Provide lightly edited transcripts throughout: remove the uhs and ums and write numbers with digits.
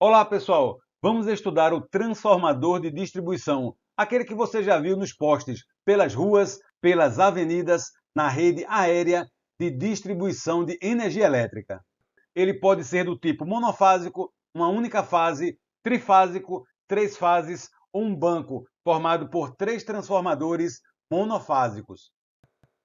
Olá, pessoal! Vamos estudar o transformador de distribuição, aquele que você já viu nos postes, pelas ruas, pelas avenidas, na rede aérea de distribuição de energia elétrica. Ele pode ser do tipo monofásico, uma única fase, trifásico, três fases ou um banco formado por três transformadores monofásicos.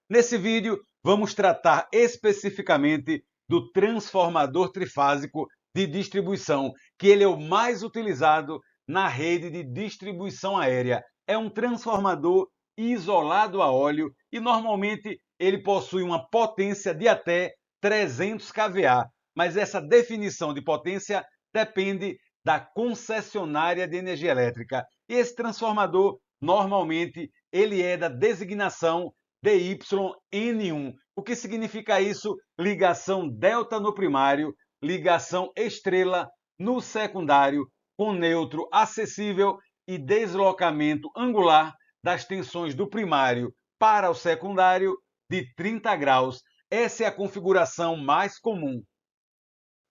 Nesse vídeo, vamos tratar especificamente do transformador trifásico de distribuição, que ele é o mais utilizado na rede de distribuição aérea. É um transformador isolado a óleo e normalmente ele possui uma potência de até 300 kVA, mas essa definição de potência depende da concessionária de energia elétrica. E esse transformador normalmente ele é da designação DYN1. O que significa isso? Ligação delta no primário, ligação estrela no secundário, com neutro acessível e deslocamento angular das tensões do primário para o secundário de 30 graus. Essa é a configuração mais comum.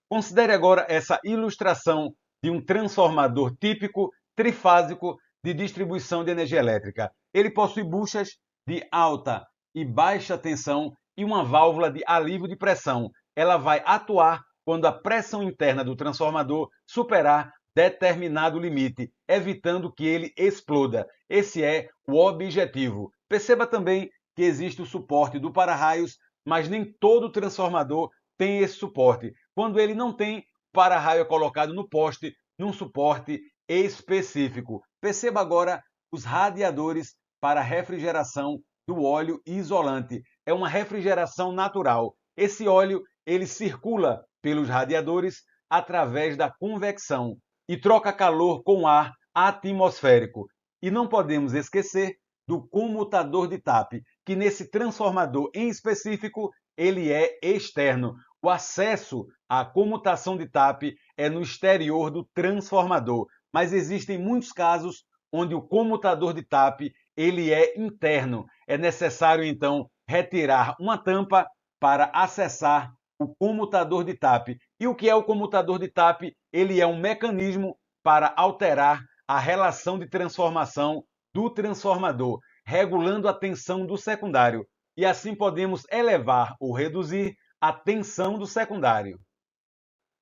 Considere agora essa ilustração de um transformador típico trifásico de distribuição de energia elétrica. Ele possui buchas de alta e baixa tensão e uma válvula de alívio de pressão. Ela vai atuar quando a pressão interna do transformador superar determinado limite, evitando que ele exploda. Esse é o objetivo. Perceba também que existe o suporte do para-raios, mas nem todo transformador tem esse suporte. Quando ele não tem, o para-raio é colocado no poste, num suporte específico. Perceba agora os radiadores para refrigeração do óleo isolante. É uma refrigeração natural. Esse óleo ele circula pelos radiadores através da convecção e troca calor com ar atmosférico. E não podemos esquecer do comutador de TAP, que nesse transformador em específico ele é externo. O acesso à comutação de TAP é no exterior do transformador, mas existem muitos casos onde o comutador de TAP ele é interno. É necessário então retirar uma tampa para acessar o comutador de TAP. E o que é o comutador de TAP? Ele é um mecanismo para alterar a relação de transformação do transformador, regulando a tensão do secundário. E assim podemos elevar ou reduzir a tensão do secundário.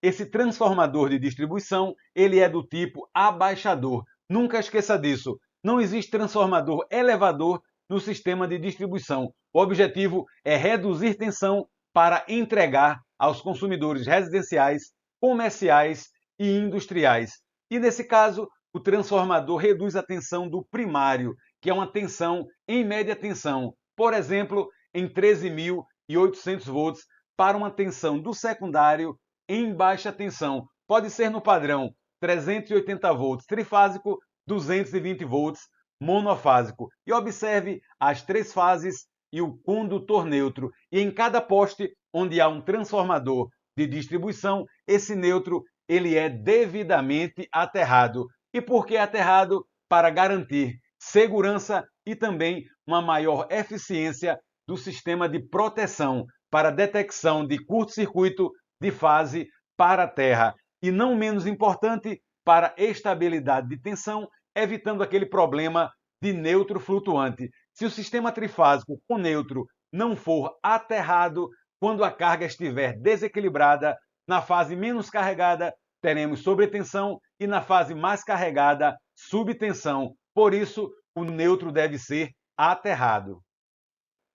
Esse transformador de distribuição, ele é do tipo abaixador. Nunca esqueça disso. Não existe transformador elevador no sistema de distribuição. O objetivo é reduzir tensão para entregar aos consumidores residenciais, comerciais e industriais. E nesse caso, o transformador reduz a tensão do primário, que é uma tensão em média tensão, por exemplo, em 13.800 volts, para uma tensão do secundário em baixa tensão. Pode ser no padrão 380 volts trifásico, 220 volts monofásico. E observe as três fases e o condutor neutro. E em cada poste onde há um transformador de distribuição, esse neutro ele é devidamente aterrado. E por que aterrado? Para garantir segurança e também uma maior eficiência do sistema de proteção para detecção de curto-circuito de fase para a Terra. E não menos importante, para estabilidade de tensão, evitando aquele problema de neutro flutuante. Se o sistema trifásico com neutro não for aterrado, quando a carga estiver desequilibrada, na fase menos carregada, teremos sobretensão e na fase mais carregada, subtensão. Por isso, o neutro deve ser aterrado.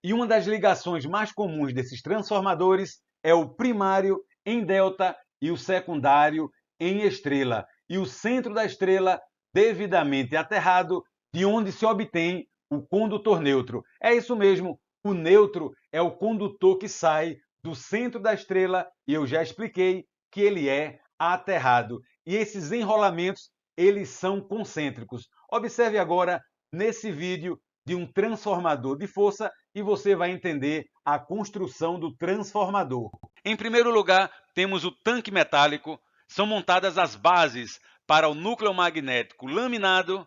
E uma das ligações mais comuns desses transformadores é o primário em delta e o secundário em estrela. E o centro da estrela devidamente aterrado, de onde se obtém o condutor neutro. É isso mesmo, o neutro é o condutor que sai do centro da estrela e eu já expliquei que ele é aterrado. E esses enrolamentos, eles são concêntricos. Observe agora nesse vídeo de um transformador de força e você vai entender a construção do transformador. Em primeiro lugar, temos o tanque metálico. São montadas as bases para o núcleo magnético laminado.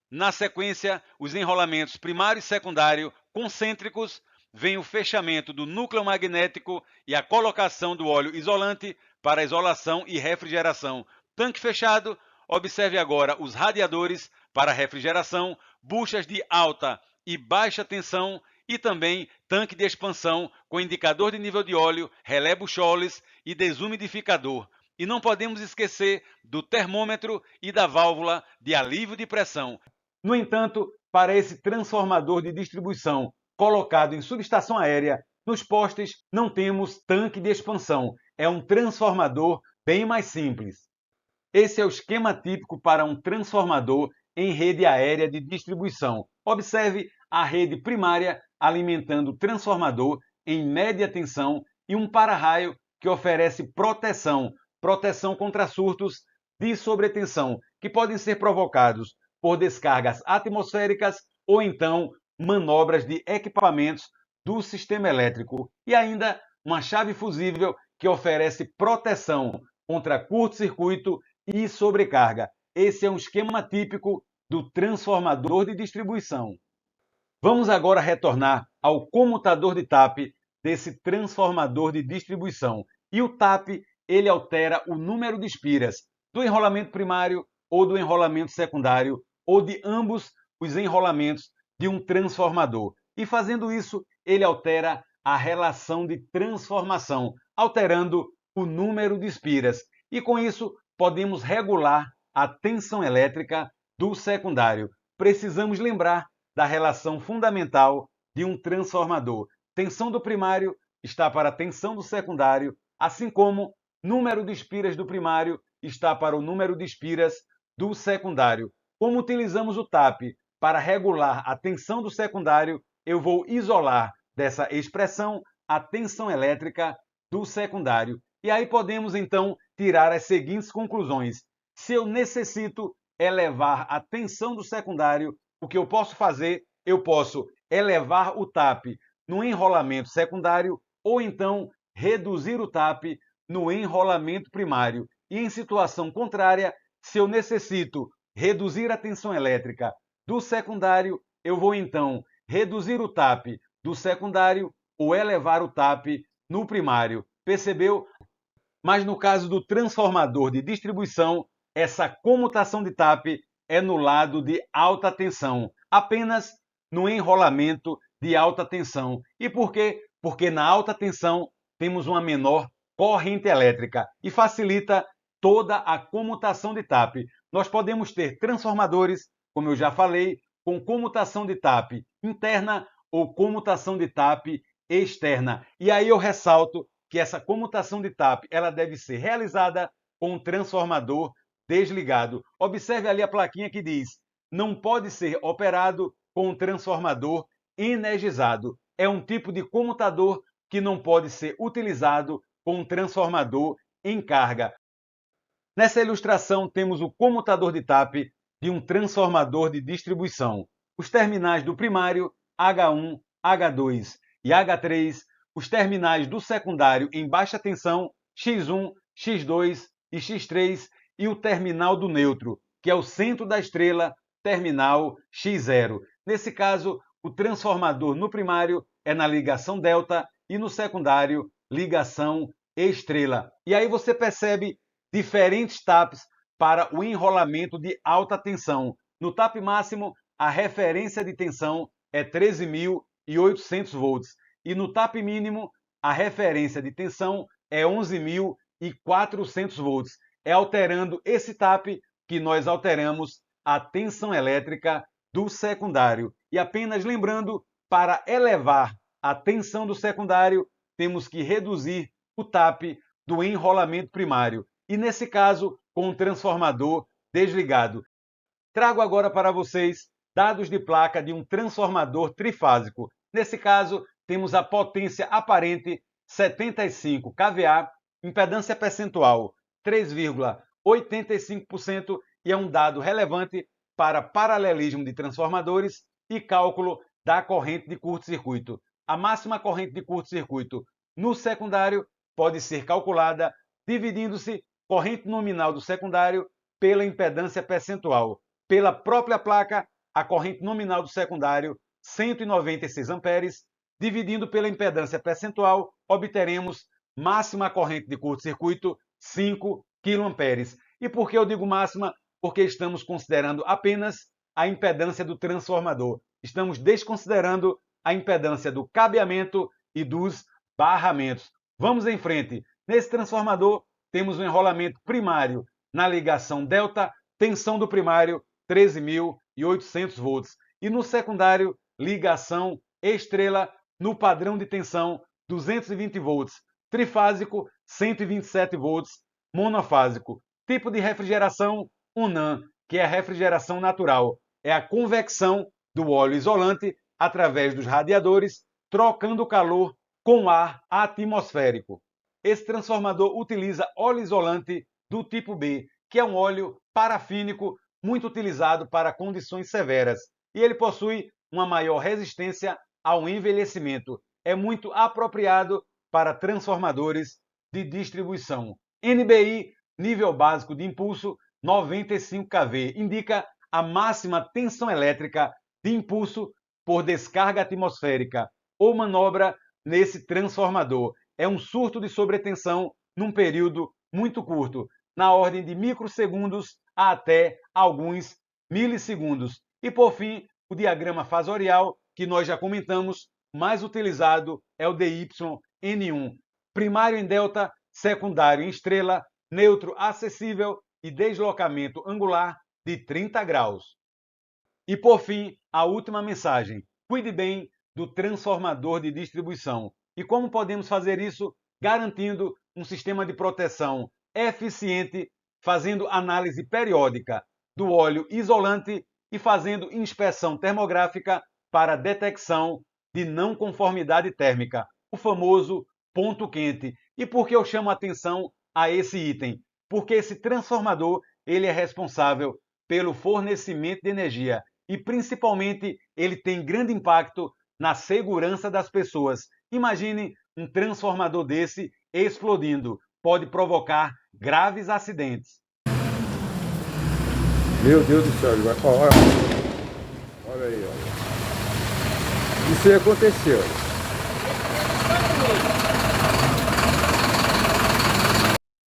Na sequência, os enrolamentos primário e secundário concêntricos. Vem o fechamento do núcleo magnético e a colocação do óleo isolante para isolação e refrigeração. Tanque fechado, observe agora os radiadores para refrigeração, buchas de alta e baixa tensão e também tanque de expansão com indicador de nível de óleo, relé Buchholz e desumidificador. E não podemos esquecer do termômetro e da válvula de alívio de pressão. No entanto, para esse transformador de distribuição colocado em subestação aérea, nos postes não temos tanque de expansão. É um transformador bem mais simples. Esse é o esquema típico para um transformador em rede aérea de distribuição. Observe a rede primária alimentando o transformador em média tensão e um para-raio que oferece proteção contra surtos de sobretensão, que podem ser provocados por descargas atmosféricas ou então manobras de equipamentos do sistema elétrico. E ainda uma chave fusível que oferece proteção contra curto-circuito e sobrecarga. Esse é um esquema típico do transformador de distribuição. Vamos agora retornar ao comutador de TAP desse transformador de distribuição. E o TAP, ele altera o número de espiras do enrolamento primário ou do enrolamento secundário ou de ambos os enrolamentos de um transformador. E fazendo isso, ele altera a relação de transformação, alterando o número de espiras. E com isso, podemos regular a tensão elétrica do secundário. Precisamos lembrar da relação fundamental de um transformador. Tensão do primário está para a tensão do secundário, assim como número de espiras do primário está para o número de espiras do secundário. Como utilizamos o TAP para regular a tensão do secundário, eu vou isolar dessa expressão a tensão elétrica do secundário. E aí podemos então tirar as seguintes conclusões. Se eu necessito elevar a tensão do secundário, o que eu posso fazer? Eu posso elevar o TAP no enrolamento secundário ou então reduzir o TAP no enrolamento primário. E em situação contrária, se eu necessito reduzir a tensão elétrica do secundário, eu vou então reduzir o TAP do secundário ou elevar o TAP no primário. Percebeu? Mas no caso do transformador de distribuição, essa comutação de TAP é no lado de alta tensão, apenas no enrolamento de alta tensão. E por quê? Porque na alta tensão temos uma menor corrente elétrica e facilita toda a comutação de TAP. Nós podemos ter transformadores, como eu já falei, com comutação de TAP interna ou comutação de TAP externa. E aí eu ressalto que essa comutação de TAP ela deve ser realizada com um transformador desligado. Observe ali a plaquinha que diz: não pode ser operado com um transformador energizado. É um tipo de comutador que não pode ser utilizado com um transformador em carga. Nessa ilustração temos o comutador de TAP de um transformador de distribuição. Os terminais do primário H1, H2 e H3, os terminais do secundário em baixa tensão X1, X2 e X3 e o terminal do neutro, que é o centro da estrela, terminal X0. Nesse caso, o transformador no primário é na ligação delta e no secundário, ligação estrela. E aí você percebe diferentes TAPs para o enrolamento de alta tensão. No TAP máximo, a referência de tensão é 13.800 volts e no TAP mínimo, a referência de tensão é 11.400 volts. É alterando esse TAP que nós alteramos a tensão elétrica do secundário. E apenas lembrando, para elevar a tensão do secundário, temos que reduzir o TAP do enrolamento primário. E nesse caso, com o transformador desligado. Trago agora para vocês dados de placa de um transformador trifásico. Nesse caso, temos a potência aparente 75 kVA, impedância percentual 3,85% e é um dado relevante para paralelismo de transformadores e cálculo da corrente de curto-circuito. A máxima corrente de curto-circuito no secundário pode ser calculada dividindo-se corrente nominal do secundário pela impedância percentual. Pela própria placa, a corrente nominal do secundário, 196 amperes, dividindo pela impedância percentual, obteremos máxima corrente de curto-circuito, 5 kA. E por que eu digo máxima? Porque estamos considerando apenas a impedância do transformador. Estamos desconsiderando a impedância do cabeamento e dos barramentos. Vamos em frente. Nesse transformador, temos um enrolamento primário na ligação delta, tensão do primário 13.800 volts. E no secundário, ligação estrela no padrão de tensão 220 volts. Trifásico, 127 volts. Monofásico. Tipo de refrigeração, UNAM, que é a refrigeração natural. É a convecção do óleo isolante através dos radiadores, trocando o calor com ar atmosférico. Esse transformador utiliza óleo isolante do tipo B, que é um óleo parafínico muito utilizado para condições severas. E ele possui uma maior resistência ao envelhecimento. É muito apropriado para transformadores de distribuição. NBI, nível básico de impulso, 95 kV, indica a máxima tensão elétrica de impulso por descarga atmosférica ou manobra nesse transformador. É um surto de sobretensão num período muito curto, na ordem de microsegundos a até alguns milissegundos. E por fim, o diagrama fasorial, que nós já comentamos, mais utilizado é o DYN1. Primário em delta, secundário em estrela, neutro acessível e deslocamento angular de 30 graus. E por fim, a última mensagem. Cuide bem do transformador de distribuição. E como podemos fazer isso? Garantindo um sistema de proteção eficiente, fazendo análise periódica do óleo isolante e fazendo inspeção termográfica para detecção de não conformidade térmica, o famoso ponto quente. E por que eu chamo a atenção a esse item? Porque esse transformador ele é responsável pelo fornecimento de energia e principalmente ele tem grande impacto na segurança das pessoas. Imagine um transformador desse explodindo, pode provocar graves acidentes. Meu Deus do céu, olha aí, olha. Isso aí aconteceu.